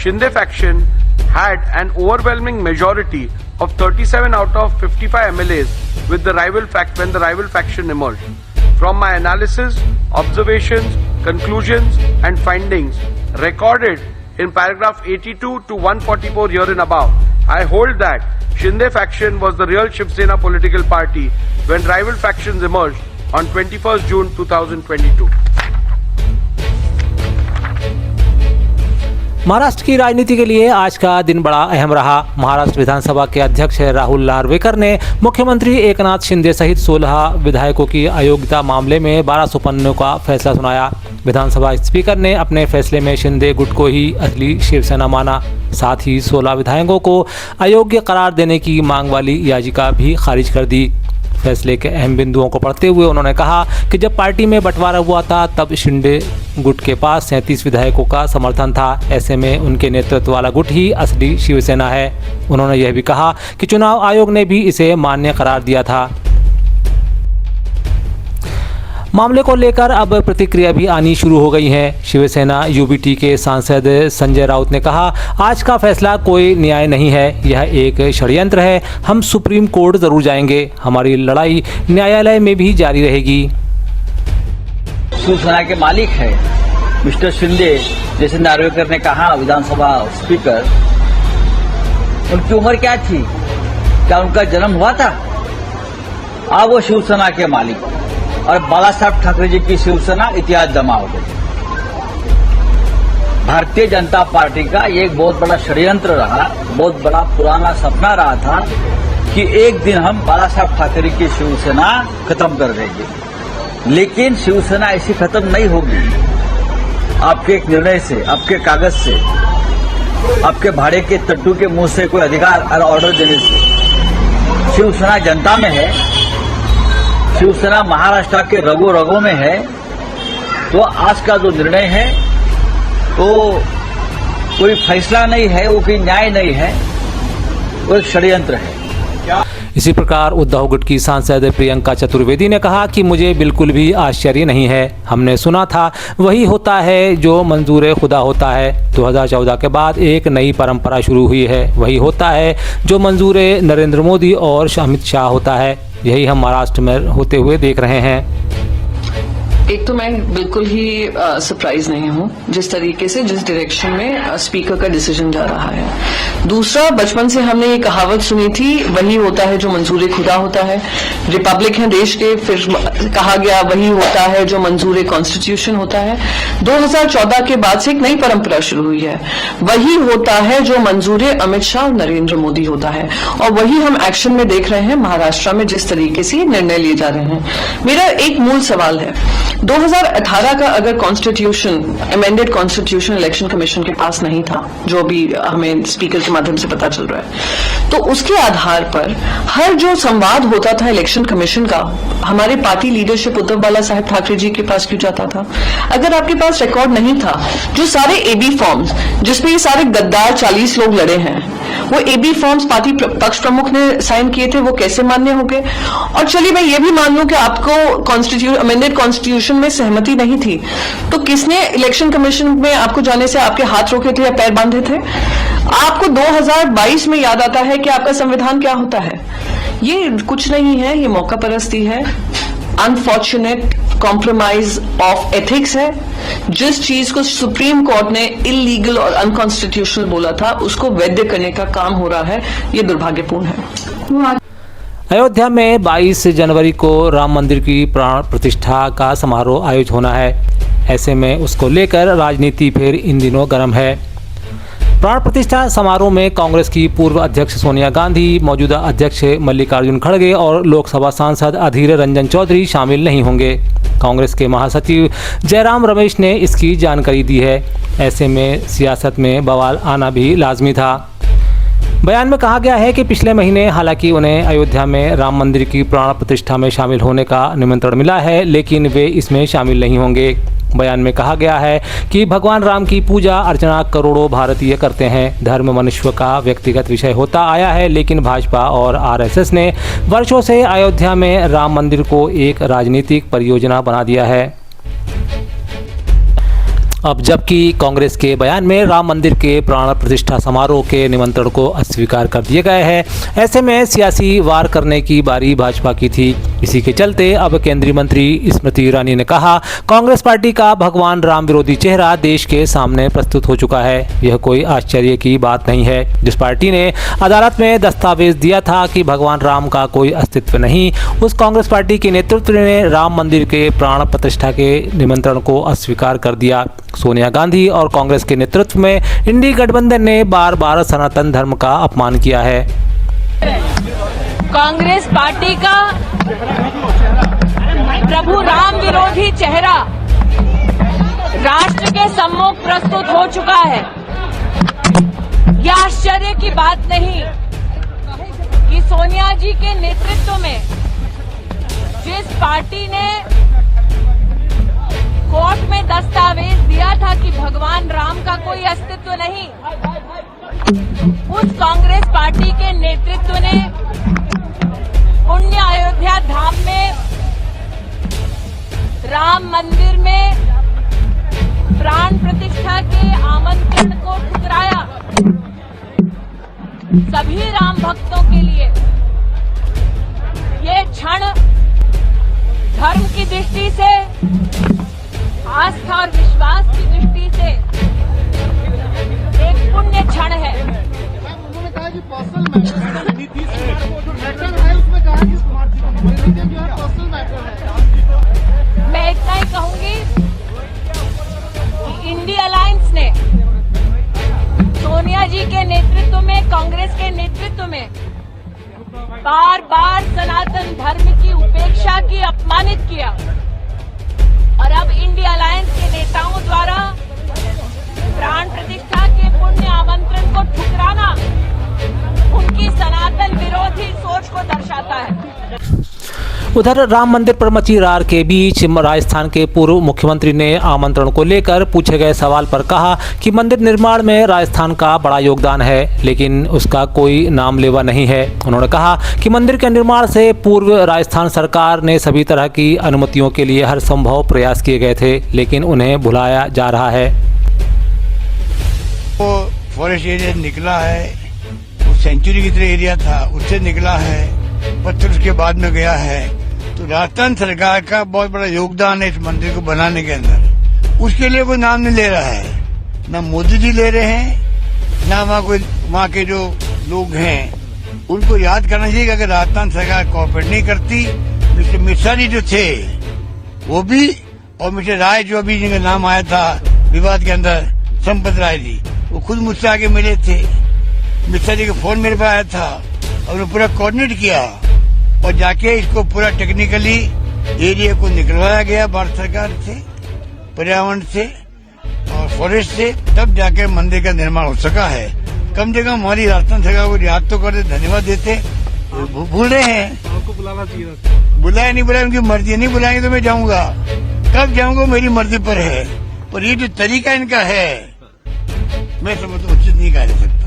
Shinde faction had an overwhelming majority of 37 out of 55 MLAs with the when the rival faction emerged. From my analysis, observations, conclusions and findings recorded in paragraph 82 to 144 herein above, I hold that Shinde faction was the real Shiv Sena political party when rival factions emerged on 21st June 2022. Maharashtra की राजनीति के लिए आज का दिन बड़ा अहम रहा। महाराष्ट्र विधानसभा के अध्यक्ष राहुल नार्वेकर ने मुख्यमंत्री एकनाथ शिंदे सहित 16 विधायकों की अयोग्यता मामले में 1200 पन्नों का फैसला सुनाया। विधानसभा स्पीकर ने अपने फैसले में शिंदे गुट को ही असली शिवसेना माना। साथ ही 16 विधायकों को अयोग्य करार देने की मांग वाली याचिका भी खारिज कर दी। फैसले के अहम बिंदुओं को पढ़ते हुए उन्होंने कहा कि जब पार्टी में बंटवारा हुआ था तब शिंदे गुट के पास 37 विधायकों का समर्थन था। ऐसे में उनके नेतृत्व वाला गुट ही असली शिवसेना है। उन्होंने यह भी कहा कि चुनाव आयोग ने भी इसे मान्य करार दिया था। मामले को लेकर अब प्रतिक्रिया भी आनी शुरू हो गई है। शिवसेना यूबीटी के सांसद संजय राउत ने कहा, आज का फैसला कोई न्याय नहीं है, यह एक षड्यंत्र है। हम सुप्रीम कोर्ट जरूर जाएंगे। हमारी लड़ाई न्यायालय में भी जारी रहेगी। शिवसेना के मालिक है मिस्टर शिंदे, जैसे नार्वेकर ने कहा विधानसभा स्पीकर, उनकी उम्र क्या थी? क्या उनका जन्म हुआ था? अब वो शिवसेना के मालिक और बाला साहब ठाकरे जी की शिवसेना इतिहास जमा हो गई। भारतीय जनता पार्टी का ये एक बहुत बड़ा षड्यंत्र रहा, बहुत बड़ा पुराना सपना रहा था कि एक दिन हम बाला साहब ठाकरे की शिवसेना खत्म कर देंगे। लेकिन शिवसेना ऐसी खत्म नहीं होगी। आपके एक निर्णय से, आपके कागज से, आपके भाड़े के टट्टू के मुंह से कोई अधिकार और ऑर्डर देने से शिवसेना जनता में है। शिवसेना महाराष्ट्र के रगों रगों में है। तो आज का जो निर्णय है तो कोई फैसला नहीं है, वो कोई न्याय नहीं है, वो एक षड्यंत्र है। इसी प्रकार उद्धव गुट की सांसद प्रियंका चतुर्वेदी ने कहा कि मुझे बिल्कुल भी आश्चर्य नहीं है। हमने सुना था वही होता है जो मंजूर खुदा होता है। 2014 के बाद एक नई परंपरा शुरू हुई है। वही होता है जो मंजूर नरेंद्र मोदी और अमित शाह होता है। यही हम महाराष्ट्र में होते हुए देख रहे हैं। एक तो मैं बिल्कुल ही सरप्राइज नहीं हूं जिस तरीके से, जिस डायरेक्शन में स्पीकर का डिसीजन जा रहा है। दूसरा, बचपन से हमने ये कहावत सुनी थी, वही होता है जो मंजूर खुदा होता है। रिपब्लिक है देश के, फिर कहा गया वही होता है जो मंजूर कॉन्स्टिट्यूशन होता है। 2014 के बाद से एक नई परंपरा शुरू हुई है, वही होता है जो मंजूर अमित शाह और नरेंद्र मोदी होता है। और वही हम एक्शन में देख रहे हैं महाराष्ट्र में, जिस तरीके से निर्णय लिए जा रहे हैं। मेरा एक मूल सवाल है, 2018 का अगर constitution, amended constitution election commission के पास नहीं था, जो भी हमें स्पीकर के माध्यम से पता चल रहा है, तो उसके आधार पर हर जो संवाद होता था इलेक्शन कमीशन का, हमारे पार्टी लीडरशिप उद्धव बाला साहब ठाकरे जी के पास क्यों जाता था? अगर आपके पास रिकॉर्ड नहीं था, जो सारे एबी फॉर्म्स जिसपे ये सारे गद्दार 40 लोग लड़े हैं, वो एबी फॉर्म्स पार्टी पक्ष प्रमुख ने साइन किए थे, वो कैसे मान्य हो गए? और चलिए मैं ये भी मान लूं कि आपको अमेंडेड कॉन्स्टिट्यूशन में सहमति नहीं थी, तो किसने इलेक्शन कमीशन में आपको जाने से आपके हाथ रोके थे या पैर बांधे थे? आपको 2022 में याद आता है कि आपका संविधान क्या होता है? ये कुछ नहीं है, ये मौका परस्ती है, अनफॉर्चुनेट कॉम्प्रोमाइज ऑफ एथिक्स है। जिस चीज को सुप्रीम कोर्ट ने इलीगल और अनकॉन्स्टिट्यूशनल बोला था, उसको वैध करने का काम हो रहा है, ये दुर्भाग्यपूर्ण है। अयोध्या में 22 जनवरी को राम मंदिर की प्राण प्रतिष्ठा का समारोह आयोजित होना है। ऐसे में उसको लेकर राजनीति फिर इन दिनों गर्म है। प्राण प्रतिष्ठा समारोह में कांग्रेस की पूर्व अध्यक्ष सोनिया गांधी, मौजूदा अध्यक्ष मल्लिकार्जुन खड़गे और लोकसभा सांसद अधीर रंजन चौधरी शामिल नहीं होंगे। कांग्रेस के महासचिव जयराम रमेश ने इसकी जानकारी दी है। ऐसे में सियासत में बवाल आना भी लाजमी था। बयान में कहा गया है कि पिछले महीने हालांकि उन्हें अयोध्या में राम मंदिर की प्राण प्रतिष्ठा में शामिल होने का निमंत्रण मिला है, लेकिन वे इसमें शामिल नहीं होंगे। बयान में कहा गया है कि भगवान राम की पूजा अर्चना करोड़ों भारतीय करते हैं। धर्म मनुष्य का व्यक्तिगत विषय होता आया है, लेकिन भाजपा और आरएसएस ने वर्षों से अयोध्या में राम मंदिर को एक राजनीतिक परियोजना बना दिया है। अब जबकि कांग्रेस के बयान में राम मंदिर के प्राण प्रतिष्ठा समारोह के निमंत्रण को अस्वीकार कर दिए गए हैं, ऐसे में सियासी वार करने की बारी भाजपा की थी। इसी के चलते अब केंद्रीय मंत्री स्मृति ईरानी ने कहा, कांग्रेस पार्टी का भगवान राम विरोधी चेहरा देश के सामने प्रस्तुत हो चुका है। यह कोई आश्चर्य की बात नहीं है। जिस पार्टी ने अदालत में दस्तावेज दिया था कि भगवान राम का कोई अस्तित्व नहीं, उस कांग्रेस पार्टी के नेतृत्व ने राम मंदिर के प्राण प्रतिष्ठा के निमंत्रण को अस्वीकार कर दिया। सोनिया गांधी और कांग्रेस के नेतृत्व में इंडी गठबंधन ने बार बार सनातन धर्म का अपमान किया है। कांग्रेस पार्टी का प्रभु राम विरोधी चेहरा राष्ट्र के सम्मुख प्रस्तुत हो चुका है। यह आश्चर्य की बात नहीं कि सोनिया जी के नेतृत्व में जिस पार्टी ने कोर्ट में दस्तावेज दिया था कि भगवान राम का कोई अस्तित्व नहीं, उस कांग्रेस पार्टी के नेतृत्व ने पुण्य अयोध्या धाम में राम मंदिर में प्राण प्रतिष्ठा के आमंत्रण को ठुकराया। सभी राम भक्तों के लिए ये क्षण धर्म की दृष्टि से, आस्था और विश्वास की दृष्टि से एक पुण्य क्षण है। उन्होंने कहा कि पर्सनल मैटर नीतीश कुमार को जो मैटर है उसमें कहा कि कुमार जी को जो है पर्सनल मैटर है। मैं इतना ही कहूंगी कि इंडी अलायंस ने सोनिया जी के नेतृत्व में, कांग्रेस के नेतृत्व में बार बार सनातन धर्म की उपेक्षा की, अपमानित किया और अब इंडिया अलायंस के नेताओं द्वारा प्राण प्रतिष्ठा के पुण्य आमंत्रण को ठुकराना उनकी सनातन विरोधी सोच को दर्शाता है। उधर राम मंदिर पर मची रार के बीच राजस्थान के पूर्व मुख्यमंत्री ने आमंत्रण को लेकर पूछे गए सवाल पर कहा कि मंदिर निर्माण में राजस्थान का बड़ा योगदान है, लेकिन उसका कोई नाम लेवा नहीं है। उन्होंने कहा कि मंदिर के निर्माण से पूर्व राजस्थान सरकार ने सभी तरह की अनुमतियों के लिए हर संभव प्रयास किए गए थे, लेकिन उन्हें भुलाया जा रहा है। वो फॉरेस्ट एरिया निकला है, वो सेंचुरी की तरह एरिया था, उससे निकला है, पत्थर उसके बाद में गया है। तो राजस्थान सरकार का बहुत बड़ा योगदान है इस मंदिर को बनाने के अंदर। उसके लिए कोई नाम नहीं ले रहा है, ना मोदी जी ले रहे हैं, ना वहाँ के जो लोग हैं उनको याद करना चाहिए कि अगर राजस्थान सरकार कोऑपरेट नहीं करती, मिस्टर मिश्रा जी जो थे वो भी, और मिस्टर राय जो अभी जिनका नाम आया था विवाद के अंदर, संपत राय जी, वो खुद मुझसे आगे मिले थे। मिश्रा जी का फोन मेरे पास आया था और उन्होंने पूरा कोऑर्डिनेट किया और जाके इसको पूरा टेक्निकली एरिया को निकलवाया गया भारत सरकार से, पर्यावरण से और फॉरेस्ट से, तब जाके मंदिर का निर्माण हो सका है। कम से कम हमारी राजस्थान सरकार को याद तो करते, धन्यवाद देते। भूल रहे हैं, आपको बुलाना चाहिए। बुलाया नहीं बुलाया, उनकी मर्जी, नहीं बुलाएंगे तो मैं जाऊंगा। कब जाऊंगा मेरी मर्जी पर है, पर ये जो तरीका इनका है मैं समझता उचित नहीं कहा जा सकता।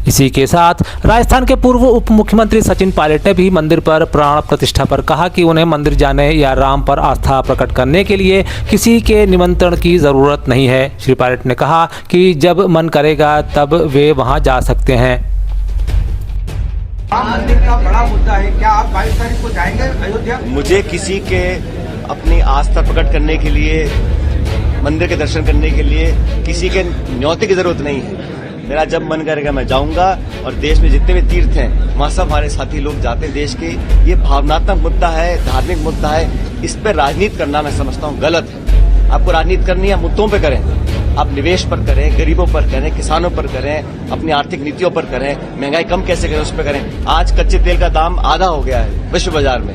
इसी के साथ राजस्थान के पूर्व उप मुख्यमंत्री सचिन पायलट ने भी मंदिर पर प्राण प्रतिष्ठा पर कहा कि उन्हें मंदिर जाने या राम पर आस्था प्रकट करने के लिए किसी के निमंत्रण की जरूरत नहीं है। श्री पायलट ने कहा कि जब मन करेगा तब वे वहां जा सकते हैं। राम मंदिर का बड़ा मुद्दा है, क्या आप 22 तारीख को जाएंगे अयोध्या? मुझे किसी के अपनी आस्था प्रकट करने के लिए, मंदिर के दर्शन करने के लिए किसी के न्योते की जरूरत नहीं है। मेरा जब मन करेगा मैं जाऊंगा, और देश में जितने भी तीर्थ हैं वहां सब हमारे साथी लोग जाते हैं देश के। ये भावनात्मक मुद्दा है, धार्मिक मुद्दा है, इस पर राजनीति करना मैं समझता हूं गलत है। आपको राजनीति करनी है मुद्दों पे करें, आप निवेश पर करें, गरीबों पर करें, किसानों पर करें, अपनी आर्थिक नीतियों पर करें, महंगाई कम कैसे करें उस पर करें। आज कच्चे तेल का दाम आधा हो गया है विश्व बाजार में,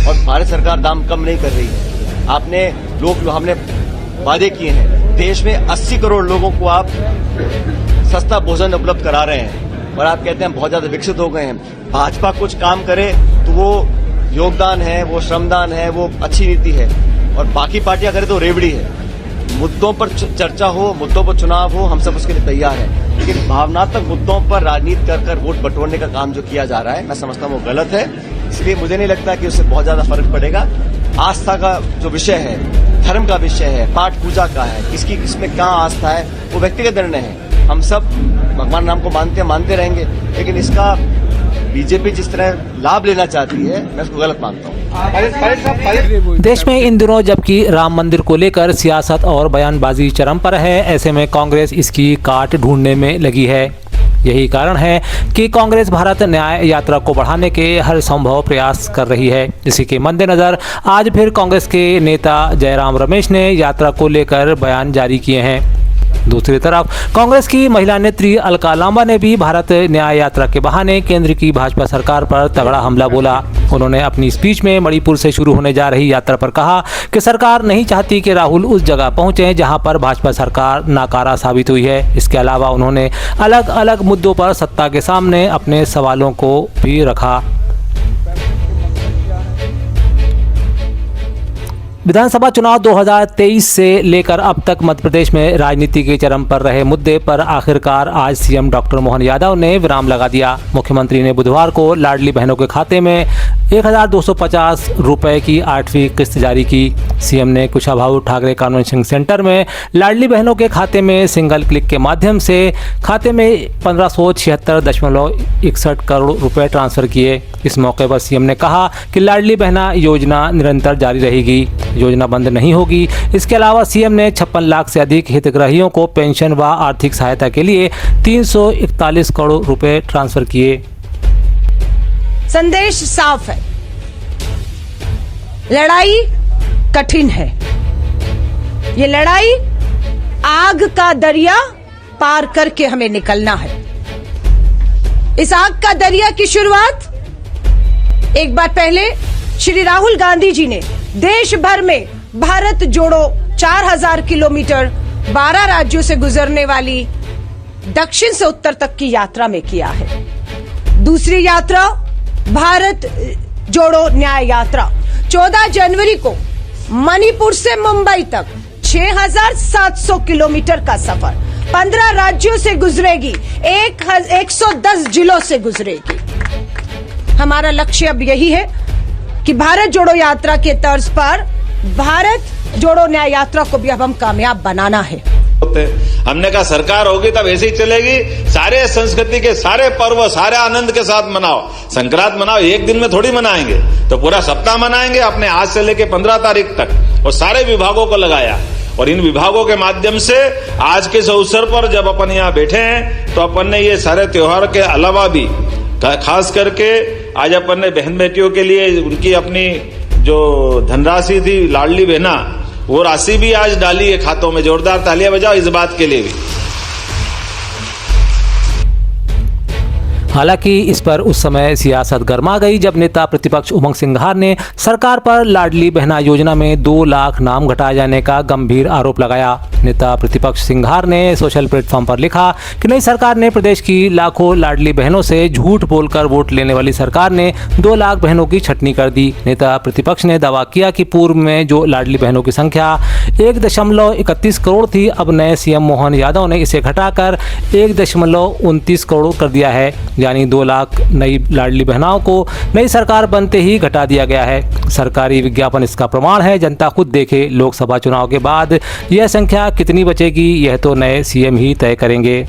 और भारत सरकार दाम कम नहीं कर रही है। आपने लोग जो हमने वादे किए हैं, देश में 80 करोड़ लोगों को आप सस्ता भोजन उपलब्ध करा रहे हैं, और आप कहते हैं बहुत ज्यादा विकसित हो गए हैं। भाजपा कुछ काम करे तो वो योगदान है, वो श्रमदान है, वो अच्छी नीति है, और बाकी पार्टियां करे तो रेवड़ी है। मुद्दों पर चर्चा हो, मुद्दों पर चुनाव हो, हम सब उसके लिए तैयार हैं, लेकिन भावनात्मक मुद्दों पर राजनीति कर वोट बटोरने का काम जो किया जा रहा है मैं समझता हूं वो गलत है। इसलिए मुझे नहीं लगता कि उससे बहुत ज्यादा फर्क पड़ेगा। आस्था का जो विषय है, धर्म का विषय है, पाठ पूजा का है, किसकी किसमें कहाँ आस्था है, वो व्यक्तिगत निर्णय है। हम सब भगवान राम को मानते रहेंगे, लेकिन इसका बीजेपी जिस तरह लाभ लेना चाहती है, मैं उसको गलत मानता हूँ। देश में इन दिनों जबकि राम मंदिर को लेकर सियासत और बयानबाजी चरम पर है, ऐसे में कांग्रेस इसकी काट ढूंढने में लगी है। यही कारण है कि कांग्रेस भारत न्याय यात्रा को बढ़ाने के हर संभव प्रयास कर रही है। इसी के मद्देनजर आज फिर कांग्रेस के नेता जयराम रमेश ने यात्रा को लेकर बयान जारी किए हैं। दूसरी तरफ कांग्रेस की महिला नेत्री अलका लांबा ने भी भारत न्याय यात्रा के बहाने केंद्र की भाजपा सरकार पर तगड़ा हमला बोला। उन्होंने अपनी स्पीच में मणिपुर से शुरू होने जा रही यात्रा पर कहा कि सरकार नहीं चाहती कि राहुल उस जगह पहुंचे जहां पर भाजपा सरकार नाकारा साबित हुई है। इसके अलावा उन्होंने अलग अलग मुद्दों पर सत्ता के सामने अपने सवालों को भी रखा। विधानसभा चुनाव 2023 से लेकर अब तक मध्य प्रदेश में राजनीति के चरम पर रहे मुद्दे पर आखिरकार आज सीएम डॉक्टर मोहन यादव ने विराम लगा दिया। मुख्यमंत्री ने बुधवार को लाडली बहनों के खाते में 1250 रुपए की 8वीं किस्त जारी की। सीएम ने कुशाभाऊ ठाकरे कन्वेंशन सेंटर में लाडली बहनों के खाते में सिंगल क्लिक के माध्यम से खाते में 1576.61 करोड़ रुपए ट्रांसफर किए। इस मौके पर सीएम ने कहा कि लाडली बहना योजना निरंतर जारी रहेगी, योजना बंद नहीं होगी। इसके अलावा सीएम ने 56 लाख से अधिक हितग्राहियों को पेंशन व आर्थिक सहायता के लिए 341 करोड़ रुपए ट्रांसफर किए। संदेश साफ है, लड़ाई कठिन है। ये लड़ाई आग का दरिया पार करके हमें निकलना है। इस आग का दरिया की शुरुआत एक बार पहले श्री राहुल गांधी जी ने देश भर में भारत जोड़ो 4000 किलोमीटर 12 राज्यों से गुजरने वाली दक्षिण से उत्तर तक की यात्रा में किया है। दूसरी यात्रा भारत जोड़ो न्याय यात्रा 14 जनवरी को मणिपुर से मुंबई तक 6700 किलोमीटर का सफर 15 राज्यों से गुजरेगी, 110 जिलों से गुजरेगी। हमारा लक्ष्य अब यही है कि भारत जोड़ो यात्रा के तर्ज पर भारत जोड़ो न्याय यात्रा को भी अब हम कामयाब बनाना है। हमने कहा सरकार होगी तब ऐसे ही चलेगी, सारे संस्कृति के सारे पर्व सारे आनंद के साथ मनाओ। संक्रांत मनाओ, एक दिन में थोड़ी मनाएंगे, तो पूरा सप्ताह मनाएंगे अपने आज से लेके 15 तारीख तक। और सारे विभागों को लगाया और इन विभागों के माध्यम से आज के इस अवसर पर जब अपन यहाँ बैठे हैं तो अपन ने ये सारे त्योहार के अलावा भी खास करके आज अपन ने बहन बेटियों के लिए उनकी अपनी जो धनराशि थी लाडली बहना, वो राशि भी आज डाली है खातों में। जोरदार तालियां बजाओ इस बात के लिए भी। हालांकि इस पर उस समय सियासत गर्मा गई जब नेता प्रतिपक्ष उमंग सिंघार ने सरकार पर लाडली बहना योजना में 2 लाख नाम घटाए जाने का गंभीर आरोप लगाया। नेता प्रतिपक्ष सिंघार ने सोशल प्लेटफॉर्म पर लिखा कि नई सरकार ने प्रदेश की लाखों लाडली बहनों से झूठ बोलकर वोट लेने वाली सरकार ने 2 लाख बहनों की छटनी कर दी। नेता प्रतिपक्ष ने दावा किया कि पूर्व में जो लाडली बहनों की संख्या 1.31 करोड़ थी, अब नए सीएम मोहन यादव ने इसे घटाकर 1.29 करोड़ कर दिया है, यानी 2 लाख नई लाडली बहनाओं को नई सरकार बनते ही घटा दिया गया है। सरकारी विज्ञापन इसका प्रमाण है। जनता खुद देखे। लोकसभा चुनाव के बाद यह संख्या कितनी बचेगी यह तो नए सीएम ही तय करेंगे।